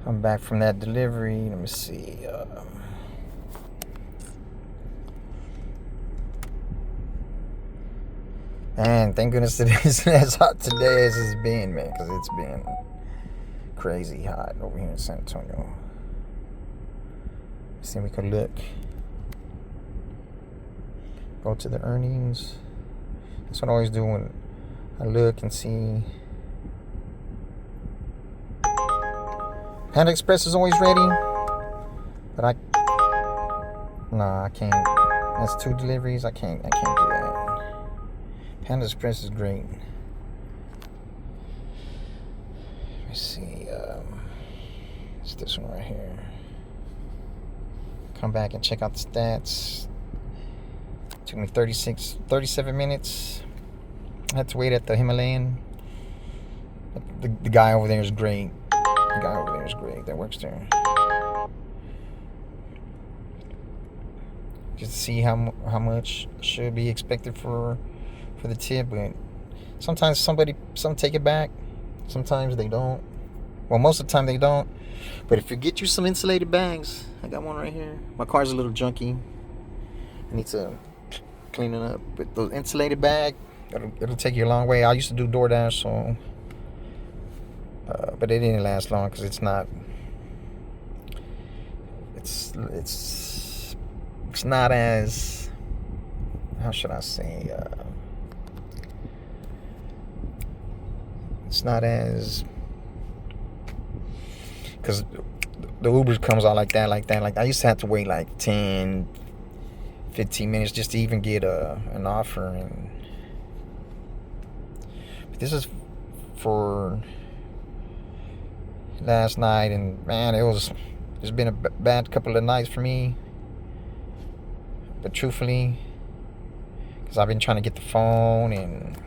I'm back from that delivery. Let me see. Man, thank goodness it isn't as hot today as it's been, man, because it's been crazy hot over here in San Antonio. See if we can look. Go to the earnings. That's what I always do when I look and see. Panda Express is always ready, but I can't. That's 2 deliveries. I can't do that. Panda Express is great. Let me see. It's this one right here. Come back and check out the stats. Took me 37 minutes. I had to wait at the Himalayan. But the guy over there is great. The guy over there is great. That works there. Just to see how much should be expected for the tip, but sometimes some take it back. Sometimes they don't. Well, most of the time they don't. But if you get you some insulated bags, I got one right here. My car's a little junky. I need to clean it up. But those insulated bag, it'll take you a long way. I used to do DoorDash, so but it didn't last long because it's not. It's not as, how should I say? It's not as, because the Ubers comes out like that. Like I used to have to wait like 10, 15 minutes just to even get an offer. And but this is for last night, and man, it's been a bad couple of nights for me. But truthfully, because I've been trying to get the phone, and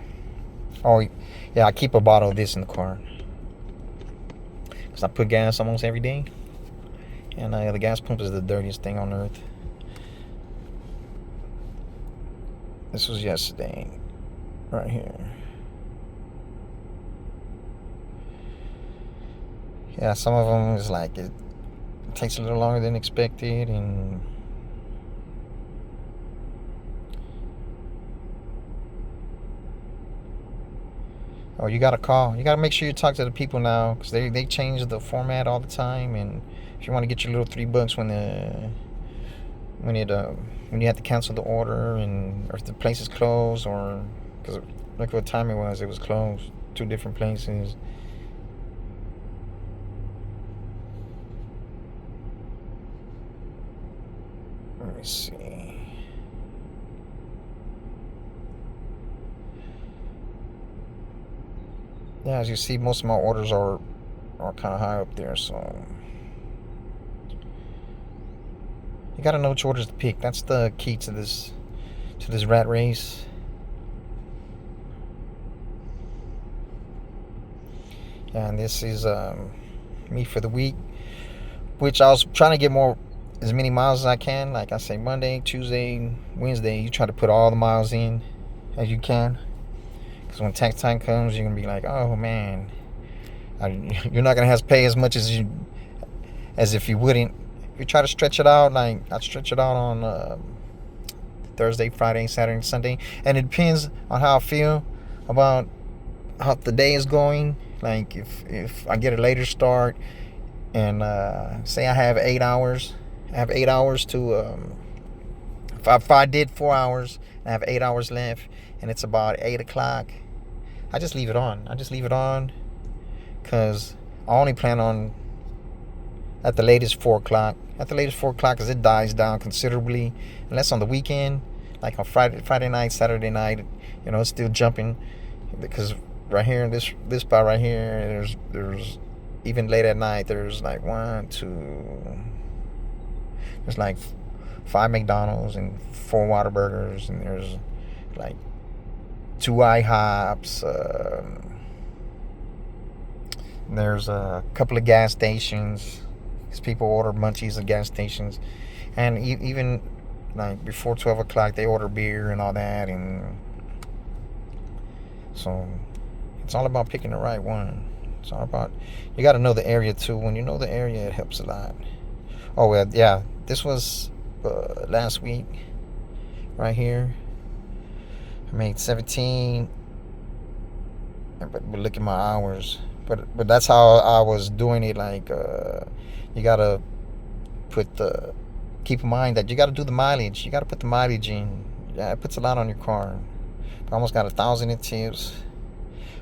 yeah, I keep a bottle of this in the car because I put gas almost every day, and the gas pump is the dirtiest thing on earth. This was yesterday, right here. Yeah, some of them is like it takes a little longer than expected, and oh, you got to call. You got to make sure you talk to the people now, because they change the format all the time. And if you want to get your little $3 when you have to cancel the order, and or if the place is closed, or because look what time it was closed, 2 different places. Let me see. Yeah, as you see, most of my orders are kind of high up there, so you got to know which orders to pick. That's the key to this rat race. And this is me for the week, which I was trying to get as many miles as I can. Like I say, Monday, Tuesday, Wednesday, you try to put all the miles in as you can. Because when tax time comes, you're going to be like, oh, man. You're not going to have to pay as much as if you wouldn't. If you try to stretch it out, like I stretch it out on Thursday, Friday, Saturday, Sunday. And it depends on how I feel about how the day is going. Like if I get a later start and say I have 8 hours. I have 8 hours to, if I did 4 hours, I have 8 hours left, and it's about 8 o'clock, I just leave it on. Because I only plan on at the latest 4 o'clock. At the latest 4 o'clock, because it dies down considerably. Unless on the weekend, like on Friday night, Saturday night, it's still jumping. Because right here in this spot right here, there's even late at night, there's like 1, 2, there's like 5 McDonald's and 4 Whataburgers, and there's like 2 IHOPs. There's a couple of gas stations, because people order munchies at gas stations, and even like before 12 o'clock they order beer and all that. And so it's all about picking the right one. It's all about, you got to know the area too. When you know the area, it helps a lot. Oh well, yeah. This was last week, right here. I made 17. But look at my hours. But that's how I was doing it. Like you gotta keep in mind that you gotta do the mileage. You gotta put the mileage in. Yeah, it puts a lot on your car. I almost got 1,000 in tips.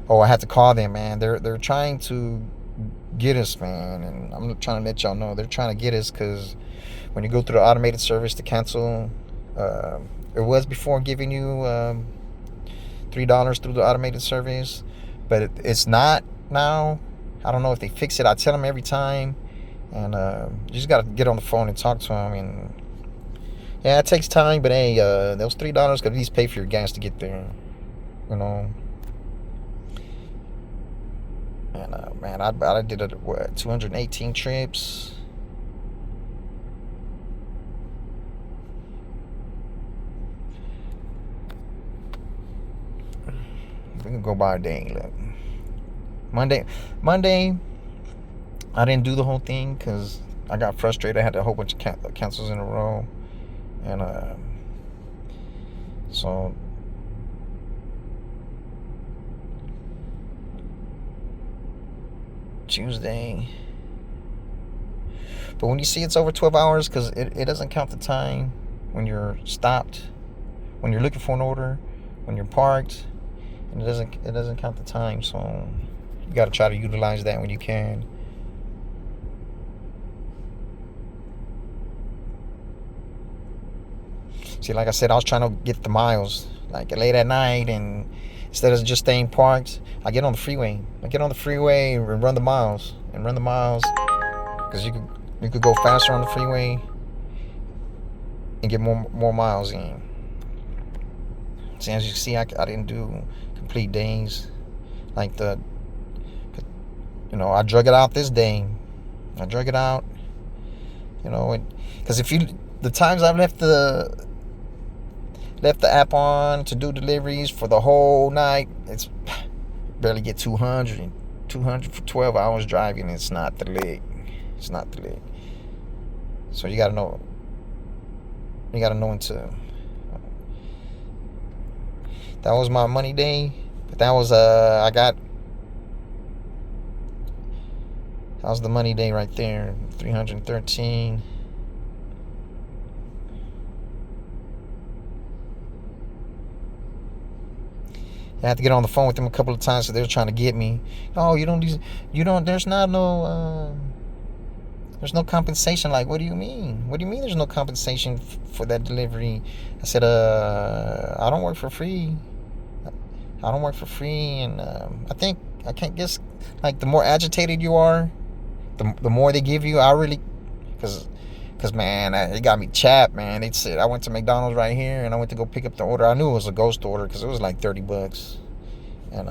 Oh, I had to call them, man. They're trying to get us, man, and I'm trying to let y'all know they're trying to get us because when you go through the automated service to cancel, it was before giving you $3 through the automated service, but it's not now. I don't know if they fix it. I tell them every time, and you just gotta get on the phone and talk to them. And yeah, it takes time, but hey, those $3 could at least pay for your gas to get there, you know. And man, I did 218 trips. We can go by a day. Look, Monday, I didn't do the whole thing because I got frustrated. I had a whole bunch of cancels in a row, and so Tuesday. But when you see it's over 12 hours, because it doesn't count the time when you're stopped, when you're looking for an order, when you're parked, and it doesn't count the time. So you got to try to utilize that when you can. See, like I said, I was trying to get the miles, like late at night, and instead of just staying parked, I get on the freeway. And run the miles, because you could go faster on the freeway and get more miles in. See, as you see, I didn't do complete days, like I drug it out this day. Because the times I've left the app on to do deliveries for the whole night, it's barely get 200 for 12 hours driving. It's not the lick. So you gotta know when to. That was my money day, but that was that was the money day right there. 313. I had to get on the phone with them a couple of times, so they were trying to get me. Oh, there's no compensation. Like, what do you mean? What do you mean there's no compensation for that delivery? I said, I don't work for free. And I can't guess, like, the more agitated you are, the more they give you. Because man, it got me chapped, man. They said I went to McDonald's right here, and I went to go pick up the order. I knew it was a ghost order because it was like $30, and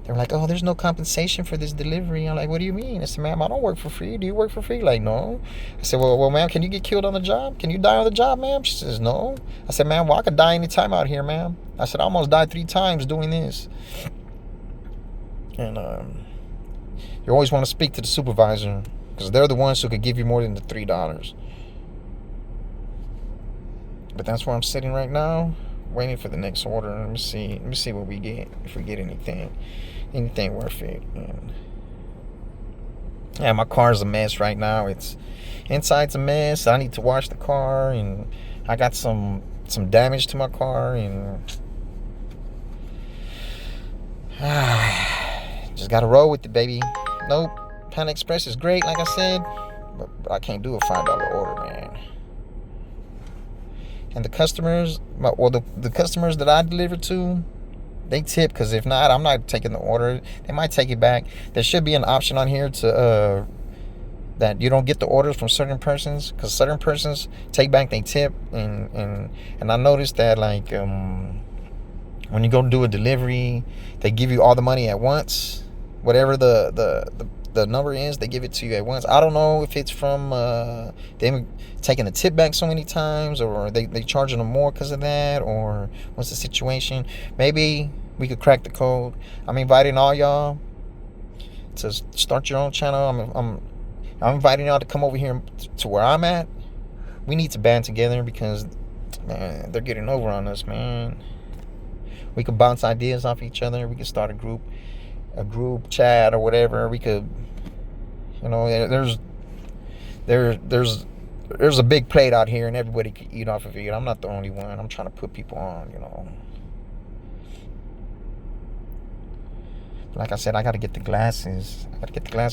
they were like, "Oh, there's no compensation for this delivery." I'm like, "What do you mean?" I said, "Ma'am, I don't work for free. Do you work for free?" Like, no. I said, "Well, ma'am, can you get killed on the job? Can you die on the job, ma'am?" She says, "No." I said, "Ma'am, well, I could die anytime out here, ma'am." I said, "I almost died 3 times doing this." And you always want to speak to the supervisor, because they're the ones who could give you more than the $3. But that's where I'm sitting right now, waiting for the next order. Let me see what we get, if we get anything worth it. And yeah, my car's a mess right now. It's inside's a mess. I need to wash the car, and I got some damage to my car, and just gotta roll with it, baby. Nope. Panda Express is great, like I said, but I can't do a $5 order, man. And the customers, the customers that I deliver to, they tip, because if not, I'm not taking the order. They might take it back. There should be an option on here to that you don't get the orders from certain persons, because certain persons take back they tip, and I noticed that, like, when you go do a delivery, they give you all the money at once, whatever the the number is, they give it to you at once. I don't know if it's from them taking the tip back so many times, or they charging them more because of that, or what's the situation. Maybe we could crack the code. I'm inviting all y'all to start your own channel. I'm inviting y'all to come over here to where I'm at. We need to band together because, man, they're getting over on us, man. We could bounce ideas off each other. We could start a group chat or whatever. We could, there's a big plate out here, and everybody can eat off of it. I'm not the only one. I'm trying to put people on. Like I said, I got to get the glasses.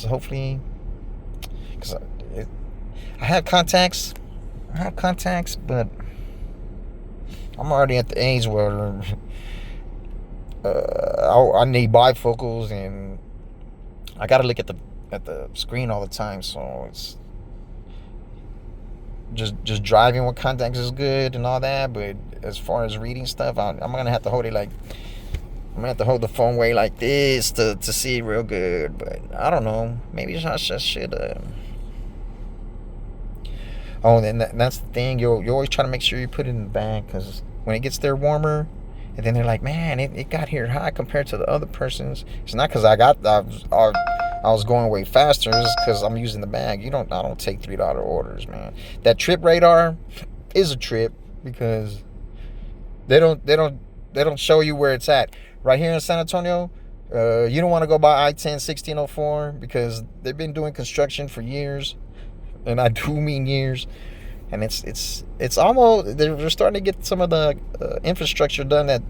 Hopefully, because I have contacts. But I'm already at the age where I need bifocals, and I got to look at the screen all the time. So it's just driving with contacts is good and all that. But as far as reading stuff, I'm gonna have to hold it like. I'm gonna have to hold the phone way like this to see it real good. But I don't know. Maybe I just should. Oh, and that's the thing. You always try to make sure you put it in the bag, because when it gets there warmer, and then they're like, man, it got here hot compared to the other person's. It's not because I was going way faster. It's because I'm using the bag. I don't take $3 orders, man. That Trip Radar is a trip because they don't show you where it's at. Right here in San Antonio, you don't want to go by I-10 1604 because they've been doing construction for years. And I do mean years, and it's almost they're starting to get some of the infrastructure done.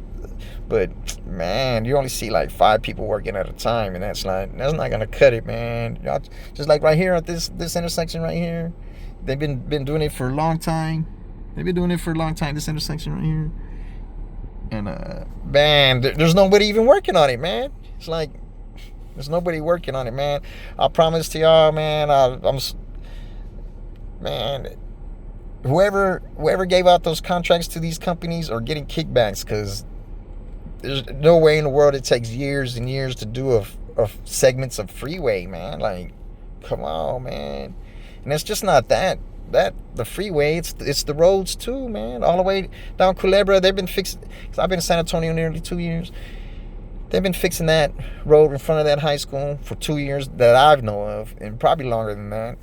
But man, you only see like 5 people working at a time, and that's not gonna cut it, man. Just like right here at this intersection right here, they've been doing it for a long time. This intersection right here, and man, there's nobody even working on it, man. It's like there's nobody working on it, man. I promise to y'all, man. Man, whoever gave out those contracts to these companies are getting kickbacks, because there's no way in the world it takes years and years to do a segments of freeway, man. Like, come on, man. And it's just not that the freeway, it's the roads too, man. All the way down Culebra, they've been fixing. Cause I've been in San Antonio nearly 2 years. They've been fixing that road in front of that high school for 2 years that I know of, and probably longer than that.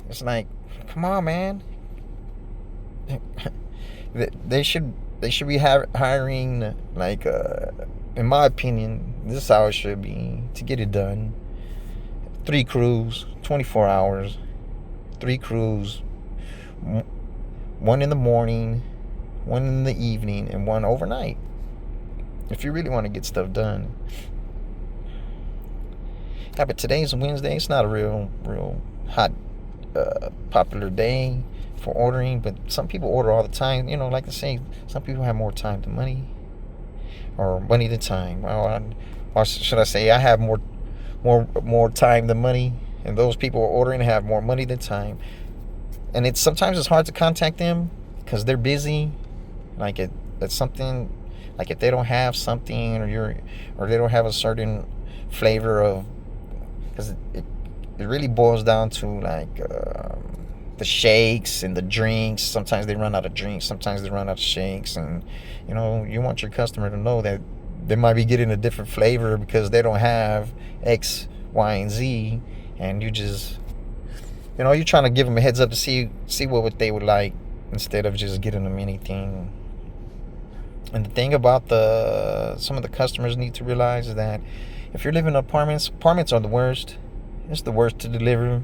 It's like, come on, man. They should be hiring, like, in my opinion, this is how it should be to get it done. 3 crews, 24 hours, 3 crews, 1 in the morning, 1 in the evening, and 1 overnight. If you really want to get stuff done. Yeah, but today's Wednesday. It's not a real hot popular day for ordering, but some people order all the time. Like I say, some people have more time than money, or money than time. Or should I say, I have more time than money, and those people are ordering have more money than time. And sometimes it's hard to contact them because they're busy. Like it's something, like if they don't have something, or they don't have a certain flavor of, because it really boils down to like the shakes and the drinks. Sometimes they run out of drinks, sometimes they run out of shakes, and you want your customer to know that they might be getting a different flavor because they don't have X, Y, and Z, and you just you're trying to give them a heads up to see what they would like, instead of just getting them anything. And the thing about some of the customers need to realize is that if you're living in apartments are the worst. It's the worst to deliver.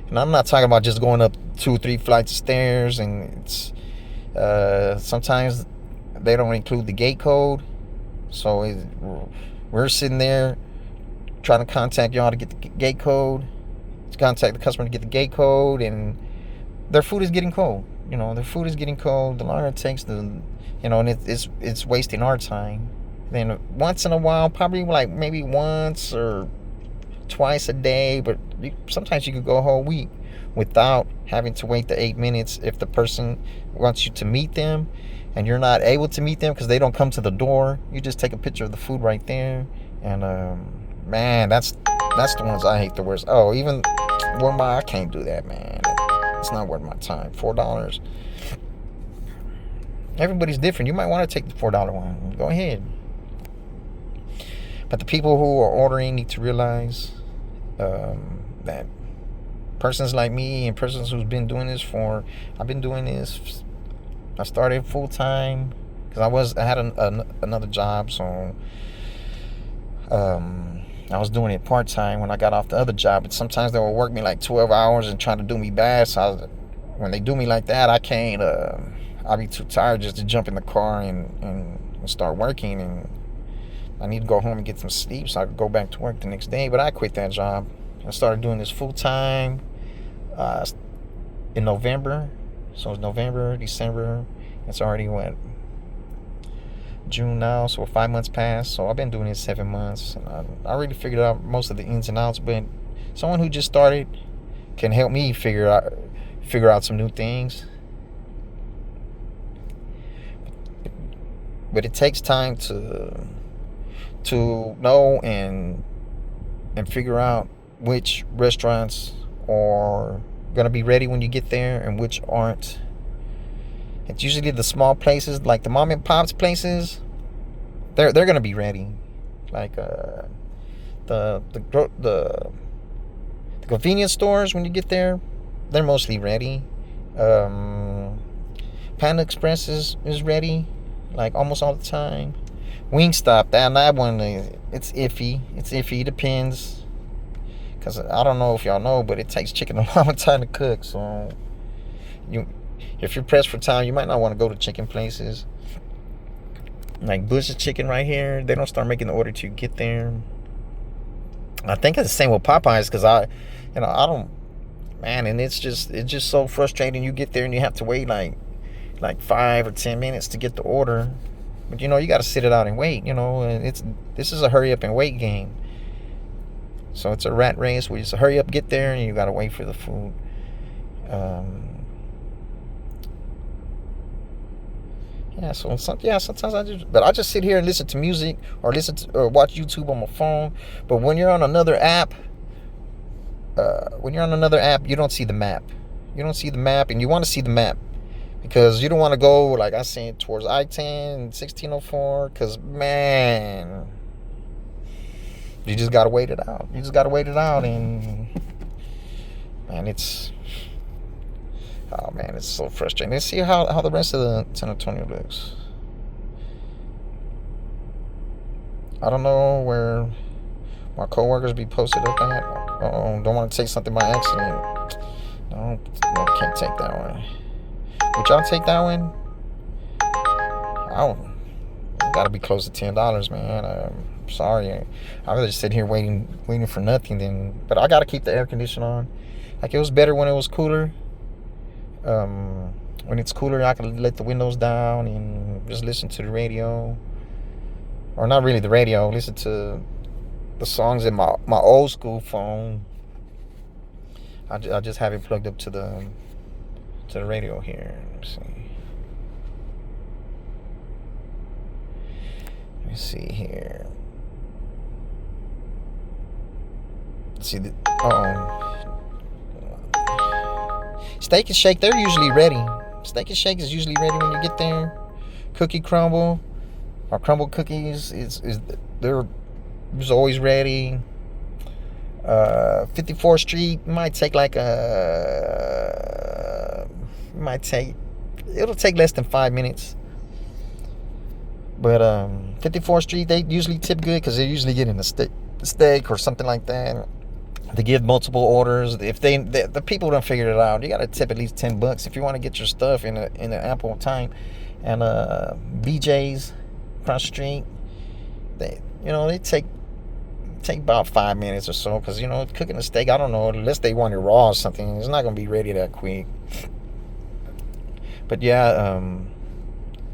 And I'm not talking about just going up 2 or 3 flights of stairs, and it's sometimes they don't include the gate code. So we're sitting there trying to contact y'all to get the gate code, to contact the customer to get the gate code, and their food is getting cold. Their food is getting cold. The longer it takes, and it's wasting our time. Then once in a while, probably like maybe once or twice a day, but sometimes you could go a whole week without having to wait the 8 minutes if the person wants you to meet them and you're not able to meet them because they don't come to the door. You just take a picture of the food right there, and man, that's That's the ones I hate the worst. Oh, even I can't do that, man. It's not worth my time. $4. Everybody's different. You might want to take the $4 one. Go ahead. But the people who are ordering need to realize that persons like me and persons who's been doing this I've been doing this. I started full time because I had another job, so I was doing it part time when I got off the other job. But sometimes they will work me like 12 hours and try to do me bad. So when they do me like that, I can't. I'll be too tired just to jump in the car and start working, and I need to go home and get some sleep so I could go back to work the next day. But I quit that job. I started doing this full time in November. So it's November, December. It's already what, June now. So 5 months passed. So I've been doing it 7 months. And I already figured out most of the ins and outs. But someone who just started can help me figure out some new things. But it takes time to know and figure out which restaurants are gonna be ready when you get there and which aren't. It's usually the small places, like the mom and pops places. They're gonna be ready. Like the convenience stores, when you get there, they're mostly ready. Panda Express is ready, like almost all the time. Wingstop, that one, it's iffy. It depends. Because I don't know if y'all know, but it takes chicken a long time to cook. So if you're pressed for time, you might not want to go to chicken places. Like Bush's Chicken right here, they don't start making the order till you get there. I think it's the same with Popeyes, because I don't, man, and it's just so frustrating. You get there and you have to wait like 5 or 10 minutes to get the order. But you got to sit it out and wait. This is a hurry up and wait game. So it's a rat race where you just hurry up, get there, and you got to wait for the food. Sometimes I just sit here and listen to music or watch YouTube on my phone. But when you're on another app, you don't see the map. You don't see the map, and you want to see the map. Because you don't want to go, like I said, towards I-10, 1604. Because, man, you just got to wait it out. And, man, it's so frustrating. Let's see how the rest of the San Antonio looks. I don't know where my coworkers be posted up at. Don't want to take something by accident. No, can't take that one. Would y'all take that one? I gotta be close to $10, man. I'm sorry. I'd rather just sit here waiting for nothing but I gotta keep the air conditioner on. Like, it was better when it was cooler. When it's cooler, I can let the windows down and just listen to the radio. Or not really the radio, listen to the songs in my old school phone. I just have it plugged up to the radio here. Let me see here. See the Steak and Shake, they're usually ready. Steak and Shake is usually ready when you get there. Cookie Crumble or Crumble Cookies they're always ready. 54th Street might take it'll take less than 5 minutes. But 54th Street, they usually tip good because they're usually getting a steak or something like that. They give multiple orders. If the people don't figure it out, you got to tip at least $10 if you want to get your stuff in an ample time. And BJ's across the street, they take about 5 minutes or so, because cooking a steak, I don't know, unless they want it raw or something, it's not gonna be ready that quick. But yeah,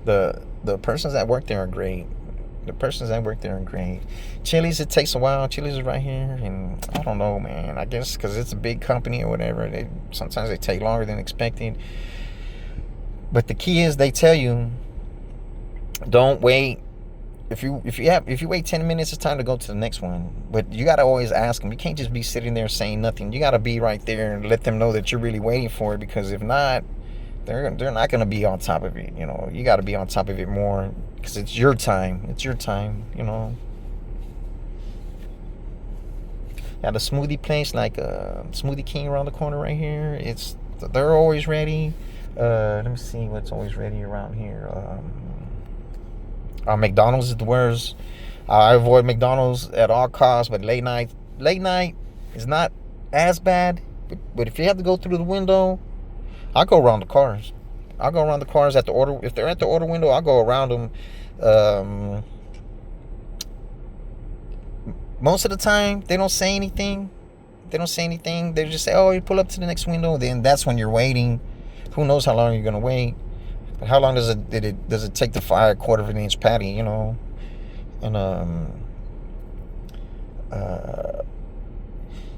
the persons that work there are great. Chili's, it takes a while. Chili's is right here, and I don't know, man. I guess because it's a big company or whatever, sometimes they take longer than expected. But the key is, they tell you, don't wait if you wait 10 minutes, it's time to go to the next one. But you gotta always ask them. You can't just be sitting there saying nothing. You gotta be right there and let them know that you're really waiting for it. Because if not, they're not gonna be on top of it. You know, you gotta be on top of it more because it's your time. It's your time. You know. Yeah, the smoothie place, like Smoothie King around the corner right here. They're always ready. Let me see what's always ready around here. McDonald's is the worst. I avoid McDonald's at all costs, but late night is not as bad. But if you have to go through the window, I'll go around the cars. I'll go around the cars at the order. If they're at the order window, I'll go around them. Most of the time, they don't say anything. They just say, "Oh, you pull up to the next window." Then that's when you're waiting. Who knows how long you're gonna wait? But how long does it take to fry a quarter of an inch patty? You know, and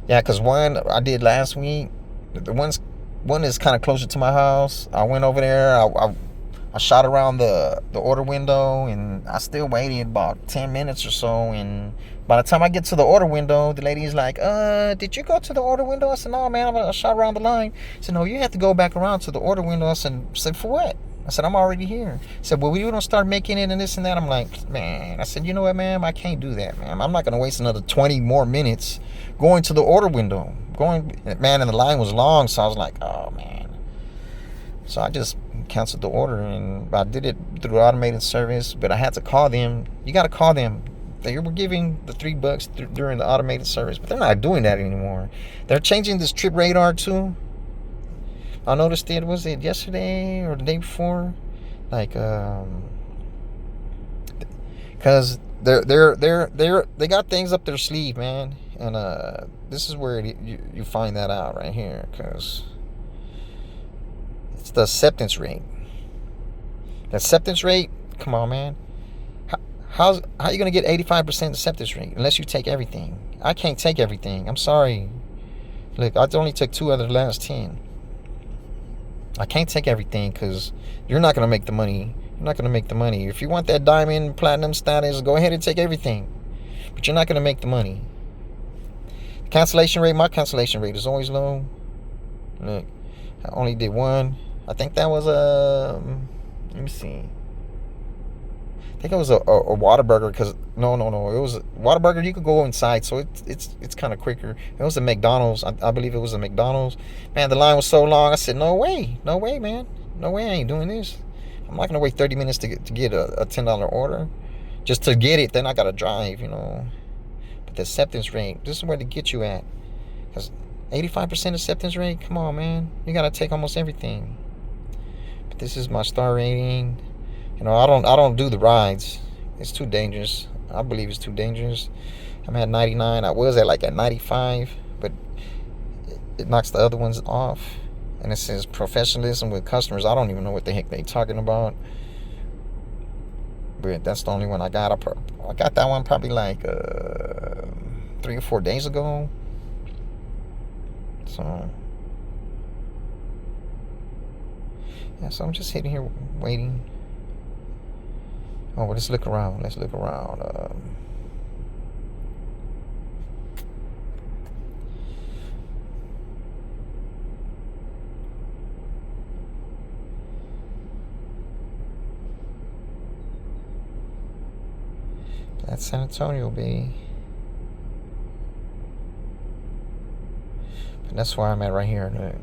yeah, because one I did last week. The one is kind of closer to my house. I went over there. I shot around the order window, and I still waited about 10 minutes or so. And by the time I get to the order window, the lady's like, did you go to the order window? I said, no, man, I shot around the line. She said, no, you have to go back around to the order window. I said, for what? I said, I'm already here. She said, well, we don't start making it and this and that. I'm like, man. I said, you know what, ma'am? I can't do that, ma'am. I'm not going to waste another 20 more minutes going to the order window. Man, and the line was long, so I was like, oh, man. So I just canceled the order, and I did it through automated service, but I had to call them. You got to call them. They were giving the $3 during the automated service, but they're not doing that anymore. They're changing this trip radar too. I noticed it, was it yesterday or the day before? Like, because they got things up their sleeve, man. And this is where you find that out right here, because it's the acceptance rate. The acceptance rate, come on, man. How are you going to get 85% acceptance rate unless you take everything? I can't take everything. I'm sorry. Look, I only took 2 out of the last 10. I can't take everything because you're not going to make the money. You're not going to make the money. If you want that diamond, platinum status, go ahead and take everything. But you're not going to make the money. Cancellation rate, my cancellation rate is always low. Look, I only did 1. I think that was let me see. I think it was a Whataburger, because no, it was a Whataburger. You could go inside, so it's kind of quicker. It was a McDonald's. I believe it was a McDonald's. Man, the line was so long. I said, no way, man, no way. I ain't doing this. I'm not gonna wait 30 minutes to get a $10 order just to get it. Then I gotta drive, you know. But the acceptance rate, this is where to get you at, because 85% acceptance rate. Come on, man, you gotta take almost everything. But this is my star rating. You know, I don't do the rides. It's too dangerous. I believe it's too dangerous. I'm at 99. I was at 95, but it knocks the other ones off. And it says professionalism with customers. I don't even know what the heck they talking about. But that's the only one I got. I got that one probably 3 or 4 days ago. So yeah, so I'm just sitting here waiting. Oh, well, let's look around. That's San Antonio, baby. But that's where I'm at right here. Look.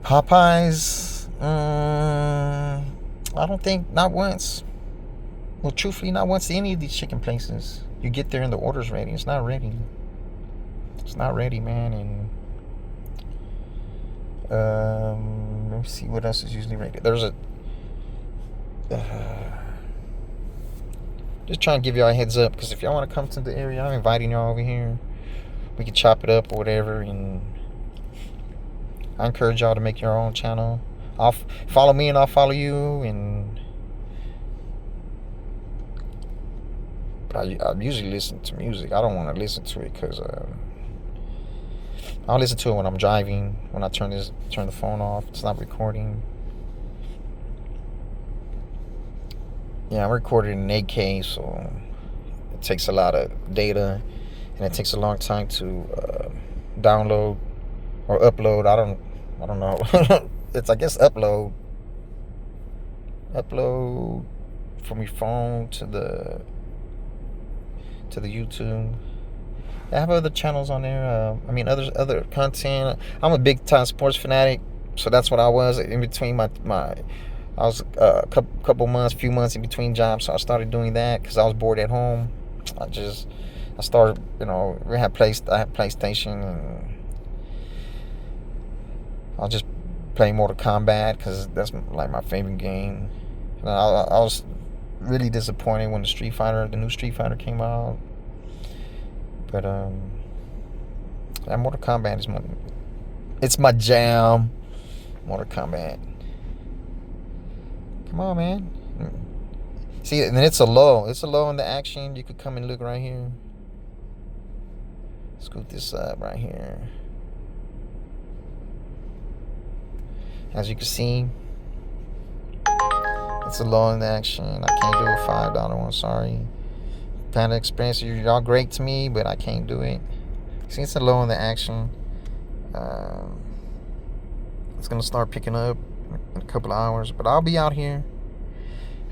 Popeyes, I don't think, not once. Well, truthfully, not once to any of these chicken places. You get there and the order's ready. It's not ready. It's not ready, man. And let me see what else is usually ready. There's a just trying to give y'all a heads up, because if y'all want to come to the area, I'm inviting y'all over here. We can chop it up or whatever, and I encourage y'all to make your own channel. I'll follow me and I'll follow you. And I usually listen to music. I don't want to listen to it because I'll listen to it when I'm driving. When I turn the phone off, it's not recording. Yeah, I recorded in 8K, so it takes a lot of data, and it takes a long time to download or upload. I don't know. It's, I guess, upload from your phone to the YouTube. I have other channels on there. I mean, other content. I'm a big time sports fanatic, so that's what I was in between my. I was a few months in between jobs, so I started doing that because I was bored at home. I started, I had PlayStation, and I'll just play Mortal Kombat because that's like my favorite game. And I was really disappointed when the new Street Fighter came out. But that Mortal Kombat it's my jam. Mortal Kombat. Come on, man. See, and then it's a low in the action. You could come and look right here. Scoot this up right here. As you can see, it's a low in the action. I can't do a $5 one, sorry. Panda Express, y'all great to me, but I can't do it. See, it's a low in the action. It's gonna start picking up in a couple of hours, but I'll be out here.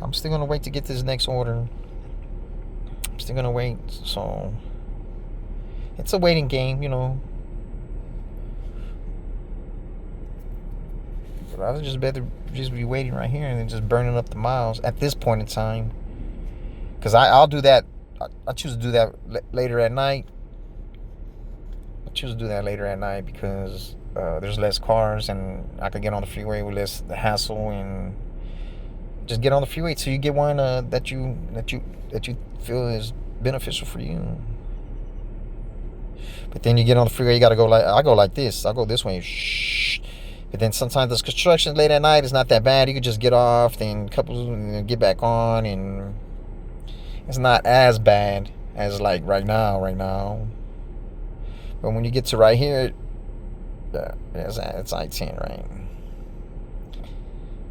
I'm still gonna wait to get this next order. I'm still gonna wait, so it's a waiting game, But I would just better just be waiting right here and then just burning up the miles at this point in time. Because I'll do that. I choose to do that later at night. Because there's less cars and I can get on the freeway with less hassle and just get on the freeway till you get one that you feel is beneficial for you. But then you get on the freeway, you gotta go I go like this. I go this way. Shh. But then sometimes this construction late at night is not that bad. You could just get off, then get back on, and it's not as bad as like right now. But when you get to right here, it's I-10, right?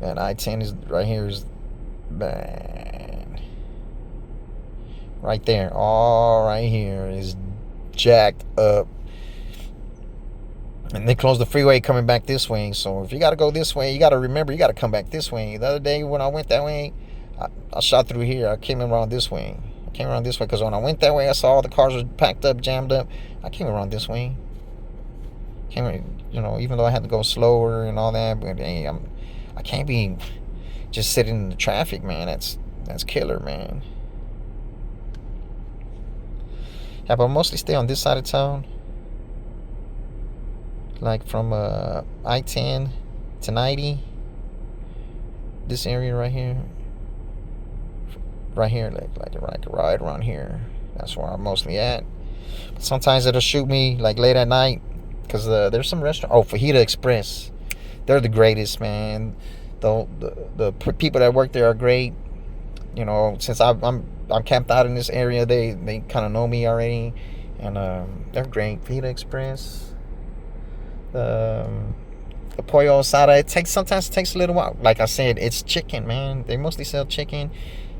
And I-10 is right here is bad. Right there, all right here is jacked up. And they closed the freeway coming back this way. So if you got to go this way, you got to remember, you got to come back this way. The other day when I went that way, I shot through here. I came around this way. Because when I went that way, I saw all the cars were packed up, jammed up. I came around this way. Even though I had to go slower and all that. But hey, I can't be just sitting in the traffic, man. That's killer, man. Yeah, but I mostly stay on this side of town. Like from I-10 to 90. This area right here. Like right around here. That's where I'm mostly at. But sometimes it'll shoot me like late at night. Because there's some restaurant. Oh, Fajita Express. They're the greatest, man. The people that work there are great. Since I'm camped out in this area, they kind of know me already. And they're great. Fajita Express. The pollo asada, sometimes it takes a little while. Like I said, it's chicken, man. They mostly sell chicken,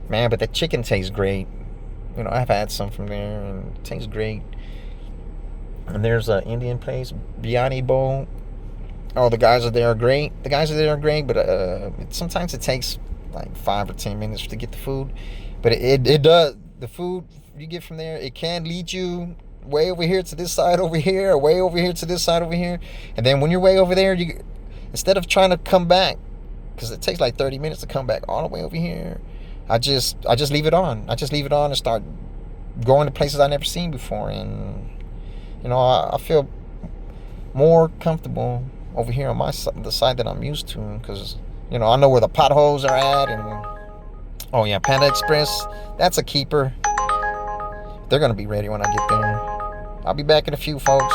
man, but the chicken tastes great. I've had some from there and it tastes great. And there's an Indian place, Biryani Bowl. Oh, the guys are great, but sometimes it takes like 5 or 10 minutes to get the food. But it does. The food you get from there, it can lead you way over here to this side over here, or way over here to this side over here. And then when you're way over there, you instead of trying to come back, because it takes like 30 minutes to come back all the way over here, I just leave it on. And start going to places I never seen before. And I feel more comfortable over here on the side that I'm used to, because I know where the potholes are at. And oh yeah, Panda Express, that's a keeper. They're gonna be ready when I get there. I'll be back in a few, folks.